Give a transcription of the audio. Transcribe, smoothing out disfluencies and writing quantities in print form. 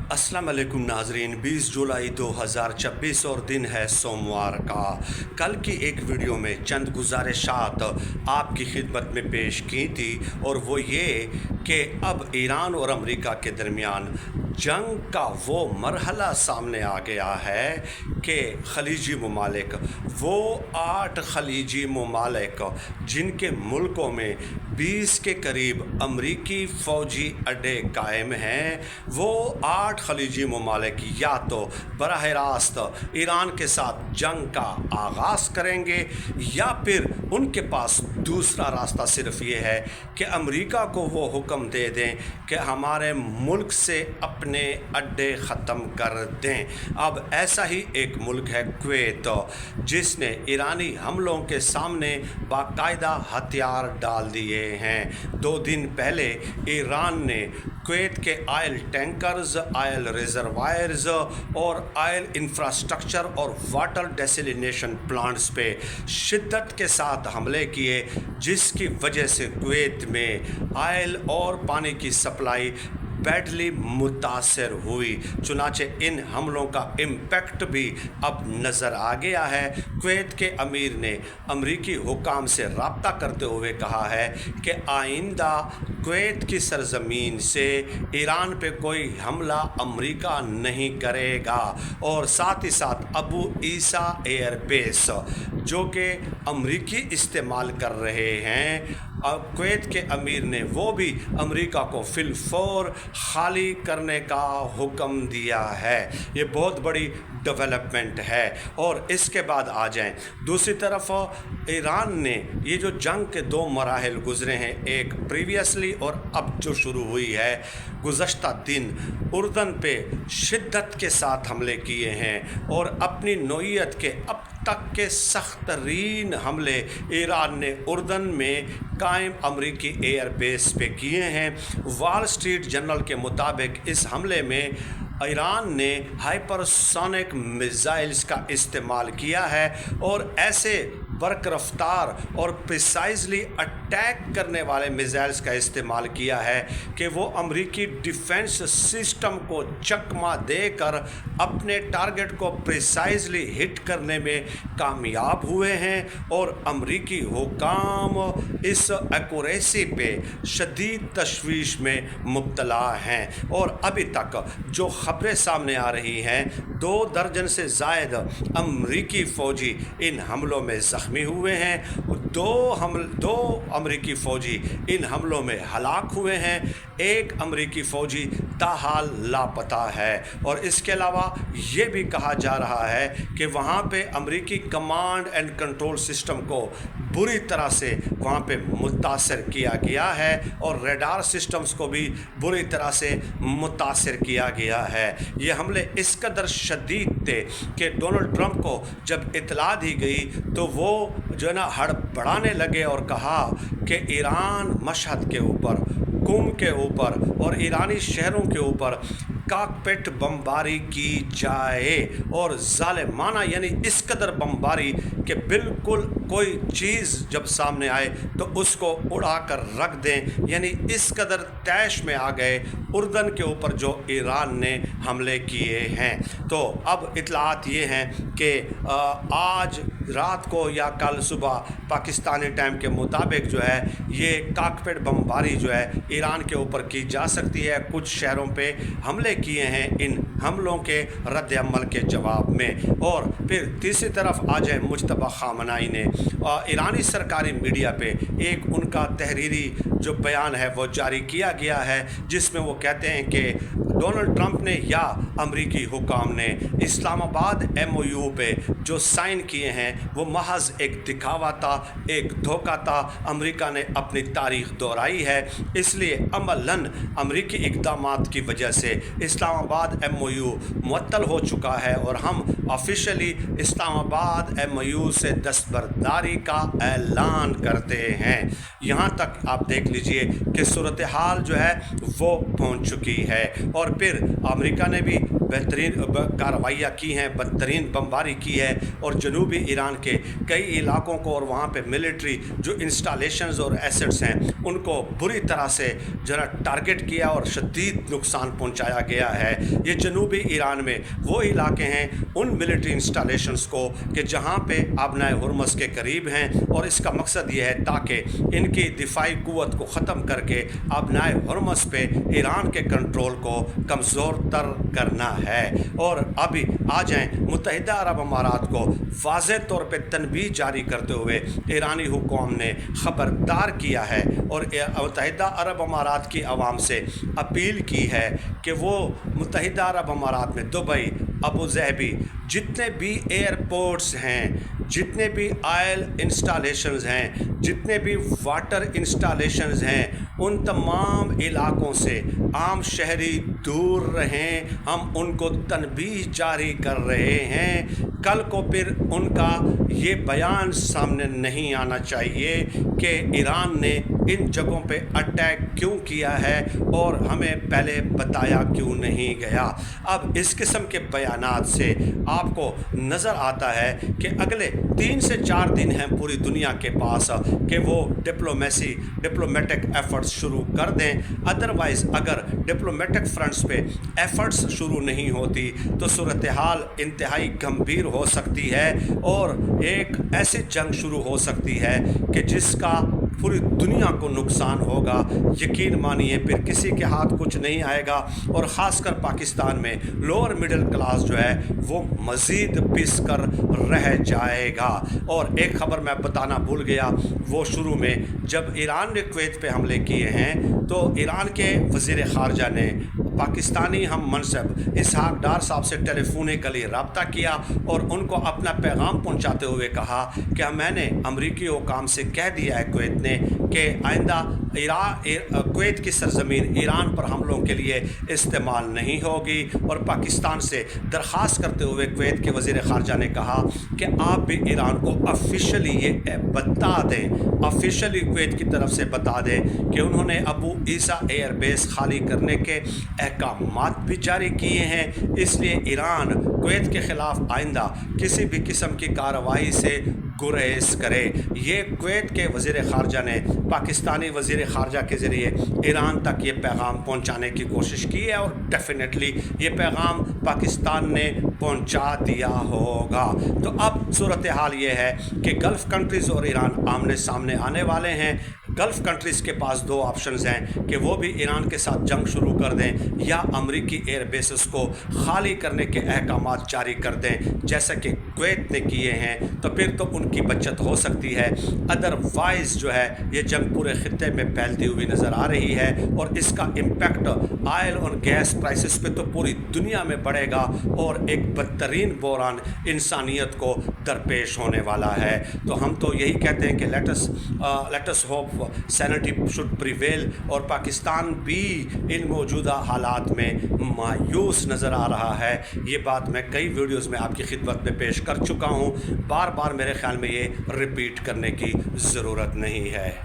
अस्सलाम वालेकुम नाजरीन। 20 जुलाई 2026 और दिन है सोमवार का। कल की एक वीडियो में चंद गुजारिशात आपकी खिदमत में पेश की थी, और वो ये कि अब ईरान और अमेरिका के दरमियान जंग का वो मरहला सामने आ गया है कि खलीजी ममालिक, वो 8 खलीजी ममालिक जिनके मुल्कों में 20 के करीब अमरीकी फ़ौजी अड्डे कायम हैं, वो 8 खलीजी ममालिक या तो बराह रास्त ईरान के साथ जंग का आगाज़ करेंगे, या फिर उनके पास दूसरा रास्ता सिर्फ ये है कि अमरीका को वो हुक्म दे दें कि हमारे मुल्क से अपने अड्डे ख़त्म कर दें। अब ऐसा ही एक मुल्क है कुवैत, जिसने ईरानी हमलों के सामने बाकायदा हथियार डाल दिए हैं। 2 दिन पहले ईरान ने कुवैत के आयल टैंकर्स, आयल रिजर्वायर्स और आयल इंफ्रास्ट्रक्चर और वाटर डेसलिनेशन प्लांट्स पे शिद्दत के साथ हमले किए, जिसकी वजह से कुवैत में आयल और पानी की सप्लाई बैडली मुतासर हुई। चुनाचे इन हमलों का इम्पैक्ट भी अब नज़र आ गया है। कुवैत के अमीर ने अमरीकी हुकाम से रब्ता करते हुए कहा है कि आइंदा कुवैत की सरजमीन से ईरान पे कोई हमला अमरीका नहीं करेगा, और साथ ही साथ अबू ईसा एयरबेस जो कि अमरीकी इस्तेमाल कर रहे हैं, अब कुवैत के अमीर ने वो भी अमेरिका को फिलफौर खाली करने का हुक्म दिया है। ये बहुत बड़ी डेवलपमेंट है। और इसके बाद आ जाएं दूसरी तरफ, ईरान ने ये जो जंग के 2 मराहल गुज़रे हैं, एक प्रीवियसली और अब जो शुरू हुई है, गुज़श्ता दिन उर्दन पे शिद्दत के साथ हमले किए हैं, और अपनी नौइयत के अब तक के सख्त तरीन हमले ईरान ने उर्दन में कायम अमरीकी एयर बेस पे किए हैं। वॉल स्ट्रीट जर्नल के मुताबिक इस हमले में ईरान ने हाइपरसोनिक मिसाइल्स का इस्तेमाल किया है, और ऐसे बर्क रफ्तार और प्रिसाइजली अटैक करने वाले मिसाइल्स का इस्तेमाल किया है कि वो अमरीकी डिफेंस सिस्टम को चकमा देकर अपने टारगेट को प्रिसाइजली हिट करने में कामयाब हुए हैं। और अमरीकी हुकाम इस एक्यूरेसी पे शदीद तशवीश में मुब्तला हैं, और अभी तक जो ख़बरें सामने आ रही हैं, 2 दर्जन से ज़ायद अमरीकी फ़ौजी इन हमलों में ज़ख्मी हुए हैं। 2 अमरीकी फ़ौजी इन हमलों में हलाक हुए हैं। 1 अमरीकी फ़ौजी ताहाल लापता है। और इसके अलावा ये भी कहा जा रहा है कि वहाँ पे अमरीकी कमांड एंड कंट्रोल सिस्टम को बुरी तरह से वहाँ पे मुतासर किया गया है, और रेडार सिस्टम्स को भी बुरी तरह से मुतासर किया गया है। ये हमले इस कदर शदीद थे कि डोनाल्ड ट्रंप को जब इतला दी गई तो वो जो है ना हड़बड़ाने लगे और कहा कि ईरान मशहद के ऊपर, कुम के ऊपर और ईरानी शहरों के ऊपर कॉकपिट बमबारी की जाए, और ज़ालिमाना यानी इस कदर बमबारी कि बिल्कुल कोई चीज़ जब सामने आए तो उसको उड़ा कर रख दें, यानी इस कदर तैश में आ गए उर्दन के ऊपर जो ईरान ने हमले किए हैं। तो अब इतलात ये हैं कि आज रात को या कल सुबह पाकिस्तानी टाइम के मुताबिक जो है ये कॉकपिट बमबारी जो है ईरान के ऊपर की जा सकती है। कुछ शहरों पे हमले किए हैं इन हमलों के रद्द अमल के जवाब में। और फिर तीसरी तरफ आ जाए, मुज्तबा खामनाई ने ईरानी सरकारी मीडिया पे एक उनका तहरीरी जो बयान है वो जारी किया गया है, जिसमें वो कहते हैं कि डोनाल्ड ट्रंप ने या अमरीकी हुकाम ने इस्लामाबाद MOU पे जो साइन किए हैं वो महज एक दिखावा था, एक धोखा था। अमेरिका ने अपनी तारीख दोहराई है, इसलिए अमलन अमरीकी इक़दामात की वजह से इस्लामाबाद MOU मुअत्तल हो चुका है, और हम ऑफिशियली इस्लामाबाद MOU से दस्तबरदारी का ऐलान करते हैं। यहाँ तक आप देख लीजिए कि सूरत हाल जो है वो पहुँच चुकी है। और फिर अमेरिका ने भी बेहतरीन कार्रवाइयाँ की हैं, बदतरीन बमबारी की है और जनूबी ईरान के कई इलाकों को और वहाँ पे मिलिट्री जो इंस्टॉलेशंस और एसेट्स हैं उनको बुरी तरह से जरा टारगेट किया और शदीद नुकसान पहुँचाया गया है। ये जनूबी ईरान में वो इलाके हैं उन मिलिट्री इंस्टॉलेशंस को कि जहाँ पे आबनाए हुर्मस के करीब हैं, और इसका मकसद ये है ताकि इनकी दिफाई कुव्वत को ख़त्म करके आबनाए हुर्मस पे ईरान के कंट्रोल को कमज़ोर तर करना है। और अभी आ जाएँ मुत्तहिदा अरब अमारात को वाज़ेह तौर पे तनबीह जारी करते हुए ईरानी हुक्काम ने ख़बरदार किया है और मुत्तहिदा अरब अमारात की आवाम से अपील की है कि वो मुत्तहिदा अरब अमारात में दुबई, अबू ज़हबी, जितने भी एयरपोर्ट्स हैं, जितने भी ऑयल इंस्टॉलेशंस हैं, जितने भी वाटर इंस्टॉलेशंस हैं, उन तमाम इलाकों से आम शहरी दूर रहें। हम उनको तनबीह जारी कर रहे हैं। कल को फिर उनका ये बयान सामने नहीं आना चाहिए कि ईरान ने इन जगहों पे अटैक क्यों किया है और हमें पहले बताया क्यों नहीं गया। अब इस किस्म के बयानात से आपको नज़र आता है कि अगले 3 से 4 दिन हैं पूरी दुनिया के पास कि वो डिप्लोमेटिक एफ़र्ट्स शुरू कर दें। अदरवाइज़ अगर डिप्लोमेटिक फ्रंट्स पे एफ़र्ट्स शुरू नहीं होती तो सूरत हाल इंतहाई गंभीर हो सकती है और एक ऐसी जंग शुरू हो सकती है कि जिसका पूरी दुनिया को नुकसान होगा। यकीन मानिए फिर किसी के हाथ कुछ नहीं आएगा और ख़ासकर पाकिस्तान में लोअर मिडिल क्लास जो है वो मज़ीद पिस कर रह जाएगा। और एक ख़बर मैं बताना भूल गया, वो शुरू में जब ईरान ने कुवैत पे हमले किए हैं तो ईरान के वज़ीर ख़ारजा ने पाकिस्तानी हम मनसब इसहाक डार साहब से टेलीफोनिकली रब्ता किया और उनको अपना पैगाम पहुंचाते हुए कहा कि मैंने अमरीकी हुकाम से कह दिया है कुवैत ने कि आइंदा कुवैत की सरजमीन ईरान पर हमलों के लिए इस्तेमाल नहीं होगी। और पाकिस्तान से दरख्वास्त करते हुए कुवैत के वज़ीर ख़ारजा ने कहा कि आप भी ईरान को ऑफिशियली ये बता दें, ऑफिशियली कुवैत की तरफ से बता दें कि उन्होंने अबू ईसा एयर बेस खाली करने के अहकामात भी जारी किए हैं। इसलिए ईरान कुवैत के ख़िलाफ़ आइंदा किसी भी किस्म की कार्रवाई से गुरेज करे। ये कुवैत के वज़ीर ख़ारजा ने पाकिस्तानी वज़ीर ख़ारजा के ज़रिए ईरान तक ये पैगाम पहुंचाने की कोशिश की है और डेफिनेटली ये पैगाम पाकिस्तान ने पहुंचा दिया होगा। तो अब सूरत हाल ये है कि गल्फ़ कंट्रीज़ और ईरान आमने सामने आने वाले हैं। गल्फ़ कंट्रीज़ के पास 2 ऑप्शंस हैं कि वो भी ईरान के साथ जंग शुरू कर दें या अमरीकी एयर बेसेस को खाली करने के अहकामात जारी कर दें जैसा कि कुवैत ने किए हैं, तो फिर तो उनकी बचत हो सकती है। अदरवाइज़ जो है ये जंग पूरे ख़ित्ते में फैलती हुई नज़र आ रही है और इसका इम्पैक्ट ऑयल और गैस प्राइसेस पे तो पूरी दुनिया में बढ़ेगा और एक बदतरीन बहरान इंसानियत को दरपेश होने वाला है। तो हम तो यही कहते हैं कि let us hope sanity should prevail. और पाकिस्तान भी इन मौजूदा हालात में मायूस नज़र आ रहा है। ये बात मैं कई वीडियोज़ में आपकी खिदमत में पेश कर चुका हूँ, बार बार मेरे ख्याल में ये रिपीट करने की ज़रूरत नहीं है।